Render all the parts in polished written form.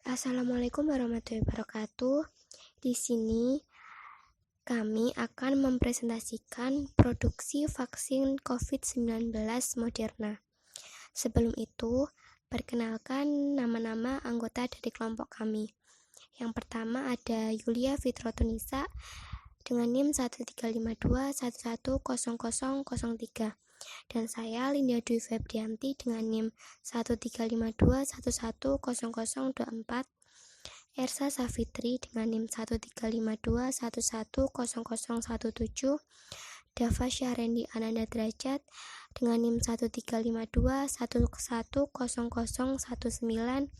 Assalamualaikum warahmatullahi wabarakatuh. Di sini kami akan mempresentasikan produksi vaksin COVID-19 Moderna. Sebelum itu, perkenalkan nama-nama anggota dari kelompok kami. Yang pertama ada Yulia Fitrotunisa dengan NIM 1352110003 dan saya Linda Dwi Febrianti dengan NIM 1352110024, Ersa Safitri dengan NIM 1352110017, Dava Syahrendi Ananda Derajat dengan NIM 1352110019,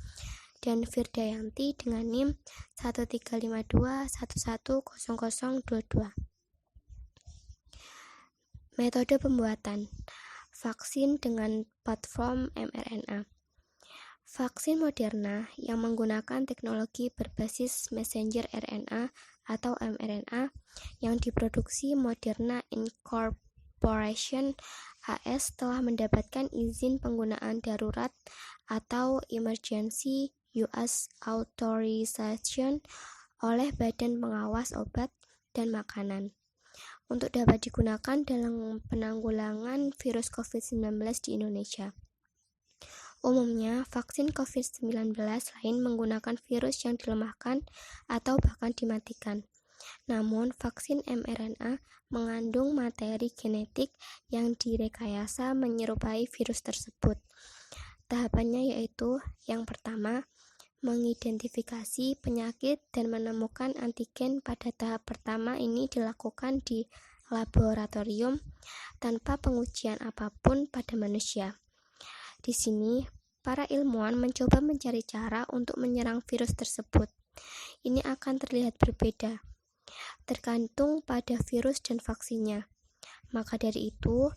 dan Firdayanti dengan NIM 1352110022. Metode pembuatan vaksin dengan platform mRNA. Vaksin Moderna yang menggunakan teknologi berbasis messenger RNA atau mRNA yang diproduksi Moderna Incorporation AS telah mendapatkan izin penggunaan darurat atau Emergency Use Authorization oleh Badan Pengawas Obat dan Makanan untuk dapat digunakan dalam penanggulangan virus COVID-19 di Indonesia. Umumnya, vaksin COVID-19 lain menggunakan virus yang dilemahkan atau bahkan dimatikan. Namun, vaksin mRNA mengandung materi genetik yang direkayasa menyerupai virus tersebut. Tahapannya yaitu, yang pertama, mengidentifikasi penyakit dan menemukan antigen. Pada tahap pertama ini dilakukan di laboratorium tanpa pengujian apapun pada manusia. Di sini, para ilmuwan mencoba mencari cara untuk menyerang virus tersebut. Ini akan terlihat berbeda, tergantung pada virus dan vaksinnya. Maka dari itu,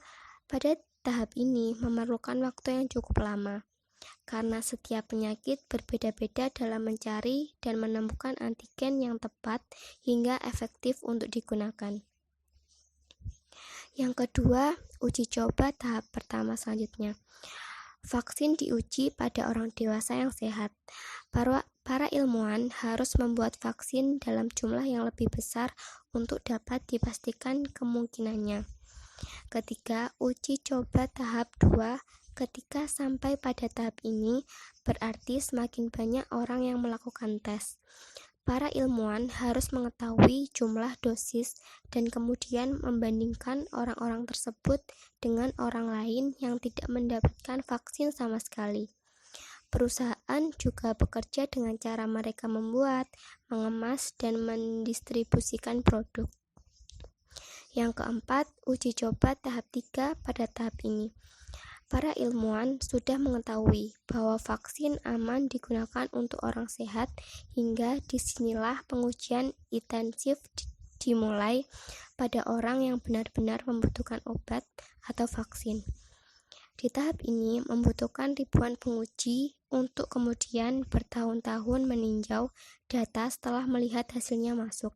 pada tahap ini memerlukan waktu yang cukup lama, karena setiap penyakit berbeda-beda dalam mencari dan menemukan antigen yang tepat hingga efektif untuk digunakan. Yang kedua, uji coba tahap pertama selanjutnya. Vaksin diuji pada orang dewasa yang sehat. Para ilmuwan harus membuat vaksin dalam jumlah yang lebih besar untuk dapat dipastikan kemungkinannya. Ketiga, uji coba tahap 2. Ketika sampai pada tahap ini, berarti semakin banyak orang yang melakukan tes. Para ilmuwan harus mengetahui jumlah dosis dan kemudian membandingkan orang-orang tersebut dengan orang lain yang tidak mendapatkan vaksin sama sekali. Perusahaan juga bekerja dengan cara mereka membuat, mengemas, dan mendistribusikan produk. Yang keempat, uji coba tahap 3 pada tahap ini. Para ilmuwan sudah mengetahui bahwa vaksin aman digunakan untuk orang sehat, hingga disinilah pengujian intensif dimulai pada orang yang benar-benar membutuhkan obat atau vaksin. Di tahap ini membutuhkan ribuan penguji untuk kemudian bertahun-tahun meninjau data setelah melihat hasilnya masuk.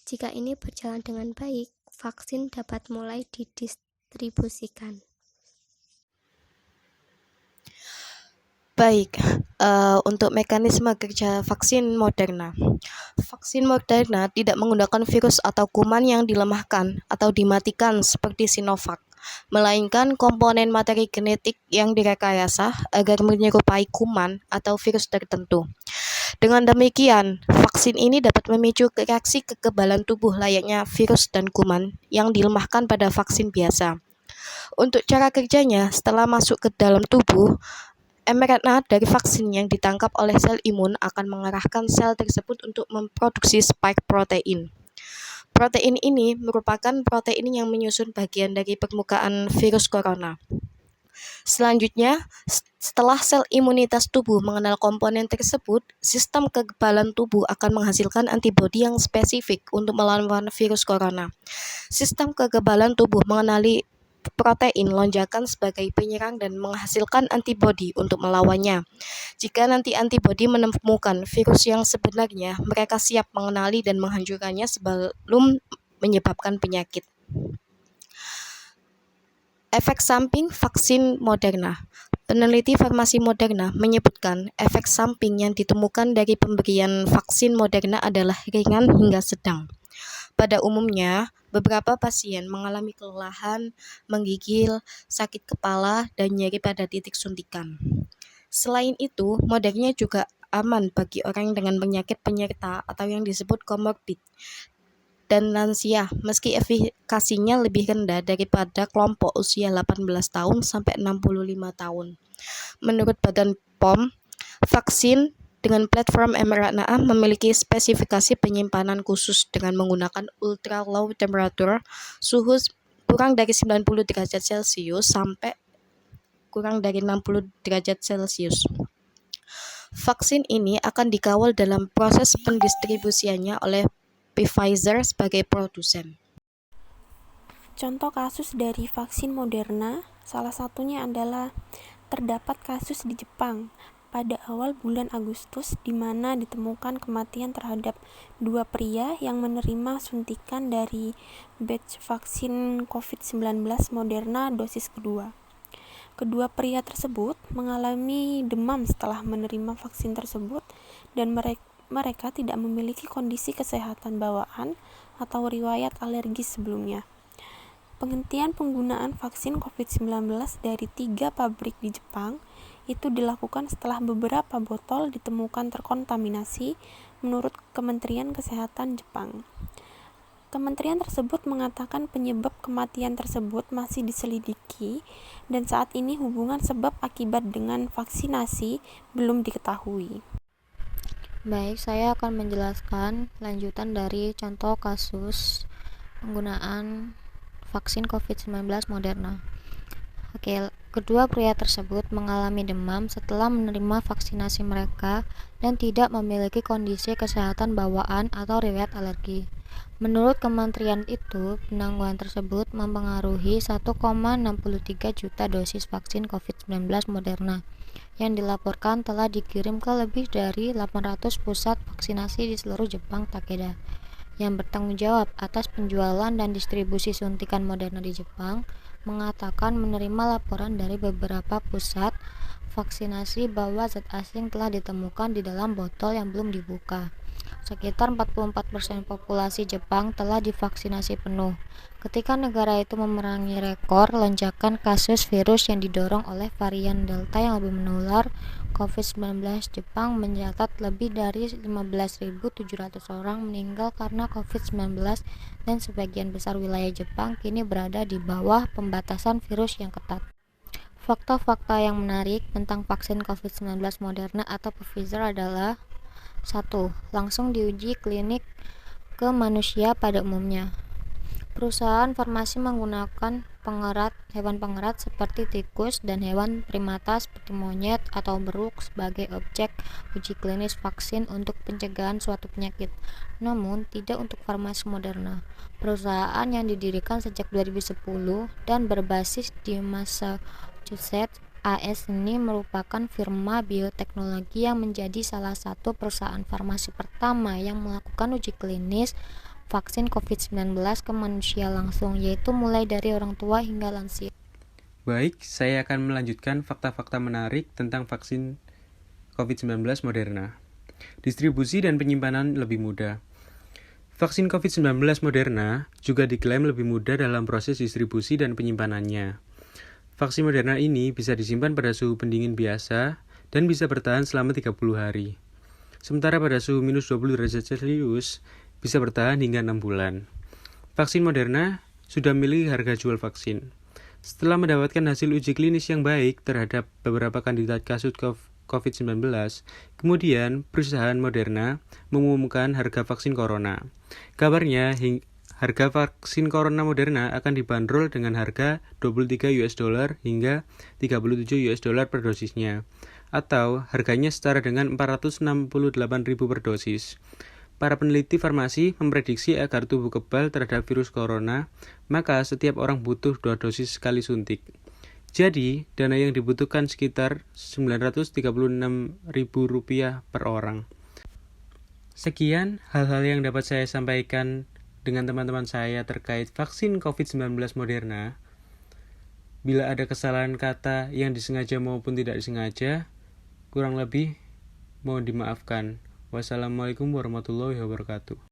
Jika ini berjalan dengan baik, vaksin dapat mulai didistribusikan. Baik, untuk mekanisme kerja vaksin Moderna. Vaksin Moderna tidak menggunakan virus atau kuman yang dilemahkan atau dimatikan seperti Sinovac, melainkan komponen materi genetik yang direkayasa agar menyerupai kuman atau virus tertentu. Dengan demikian, vaksin ini dapat memicu reaksi kekebalan tubuh layaknya virus dan kuman yang dilemahkan pada vaksin biasa. Untuk cara kerjanya, setelah masuk ke dalam tubuh, mRNA dari vaksin yang ditangkap oleh sel imun akan mengarahkan sel tersebut untuk memproduksi spike protein. Protein ini merupakan protein yang menyusun bagian dari permukaan virus corona. Selanjutnya, setelah sel imunitas tubuh mengenal komponen tersebut, sistem kekebalan tubuh akan menghasilkan antibodi yang spesifik untuk melawan virus corona. Sistem kekebalan tubuh mengenali protein lonjakan sebagai penyerang dan menghasilkan antibodi untuk melawannya. Jika nanti antibodi menemukan virus yang sebenarnya, mereka siap mengenali dan menghancurkannya sebelum menyebabkan penyakit. Efek samping vaksin Moderna. Peneliti farmasi Moderna menyebutkan efek samping yang ditemukan dari pemberian vaksin Moderna adalah ringan hingga sedang. Pada umumnya, beberapa pasien mengalami kelelahan, menggigil, sakit kepala, dan nyeri pada titik suntikan. Selain itu, Moderna juga aman bagi orang dengan penyakit penyerta atau yang disebut komorbid dan lansia, meski efikasinya lebih rendah daripada kelompok usia 18 tahun sampai 65 tahun. Menurut Badan POM, vaksin dengan platform mRNA memiliki spesifikasi penyimpanan khusus dengan menggunakan ultra low temperature, suhu kurang dari 90 derajat Celcius sampai kurang dari 60 derajat Celcius. Vaksin ini akan dikawal dalam proses pendistribusiannya oleh Pfizer sebagai produsen. Contoh kasus dari vaksin Moderna, salah satunya adalah terdapat kasus di Jepang pada awal bulan Agustus di mana ditemukan kematian terhadap 2 pria yang menerima suntikan dari batch vaksin COVID-19 Moderna dosis kedua. Kedua pria tersebut mengalami demam setelah menerima vaksin tersebut dan mereka tidak memiliki kondisi kesehatan bawaan atau riwayat alergi sebelumnya. Penghentian penggunaan vaksin COVID-19 dari 3 pabrik di Jepang itu dilakukan setelah beberapa botol ditemukan terkontaminasi menurut Kementerian Kesehatan Jepang. Kementerian tersebut mengatakan penyebab kematian tersebut masih diselidiki dan saat ini hubungan sebab akibat dengan vaksinasi belum diketahui. Baik, saya akan menjelaskan lanjutan dari contoh kasus penggunaan vaksin COVID-19 Moderna. Kedua pria tersebut mengalami demam setelah menerima vaksinasi mereka dan tidak memiliki kondisi kesehatan bawaan atau riwayat alergi. Menurut kementerian itu, penangguhan tersebut mempengaruhi 1,63 juta dosis vaksin COVID-19 Moderna yang dilaporkan telah dikirim ke lebih dari 800 pusat vaksinasi di seluruh Jepang. Takeda, yang bertanggung jawab atas penjualan dan distribusi suntikan Moderna di Jepang, mengatakan menerima laporan dari beberapa pusat vaksinasi bahwa zat asing telah ditemukan di dalam botol yang belum dibuka. Sekitar 44% populasi Jepang telah divaksinasi penuh. Ketika negara itu memerangi rekor lonjakan kasus virus yang didorong oleh varian Delta yang lebih menular, COVID-19, Jepang mencatat lebih dari 15.700 orang meninggal karena COVID-19 dan sebagian besar wilayah Jepang kini berada di bawah pembatasan virus yang ketat. Fakta-fakta yang menarik tentang vaksin COVID-19 Moderna atau Pfizer adalah 1. Langsung diuji klinik ke manusia pada umumnya. Perusahaan farmasi menggunakan hewan pengerat seperti tikus dan hewan primata seperti monyet atau beruk sebagai objek uji klinis vaksin untuk pencegahan suatu penyakit, namun tidak untuk farmasi Moderna. Perusahaan yang didirikan sejak 2010 dan berbasis di Massachusetts, AS ini merupakan firma bioteknologi yang menjadi salah satu perusahaan farmasi pertama yang melakukan uji klinis vaksin COVID-19 ke manusia langsung, yaitu mulai dari orang tua hingga lansia. Baik, saya akan melanjutkan fakta-fakta menarik tentang vaksin COVID-19 Moderna. Distribusi dan penyimpanan lebih mudah. Vaksin COVID-19 Moderna juga diklaim lebih mudah dalam proses distribusi dan penyimpanannya. Vaksin Moderna ini bisa disimpan pada suhu pendingin biasa dan bisa bertahan selama 30 hari. Sementara pada suhu minus 20 derajat Celcius bisa bertahan hingga 6 bulan. Vaksin Moderna sudah memiliki harga jual vaksin. Setelah mendapatkan hasil uji klinis yang baik terhadap beberapa kandidat kasus COVID-19, kemudian perusahaan Moderna mengumumkan harga vaksin corona. Kabarnya, harga vaksin corona Moderna akan dibanderol dengan harga $23 hingga $37 per dosisnya, atau harganya setara dengan 468.000 per dosis. Para peneliti farmasi memprediksi agar tubuh kebal terhadap virus corona, maka setiap orang butuh 2 dosis sekali suntik. Jadi, dana yang dibutuhkan sekitar Rp936.000 per orang. Sekian hal-hal yang dapat saya sampaikan dengan teman-teman saya terkait vaksin COVID-19 Moderna. Bila ada kesalahan kata yang disengaja maupun tidak disengaja, kurang lebih mohon dimaafkan. Wassalamualaikum warahmatullahi wabarakatuh.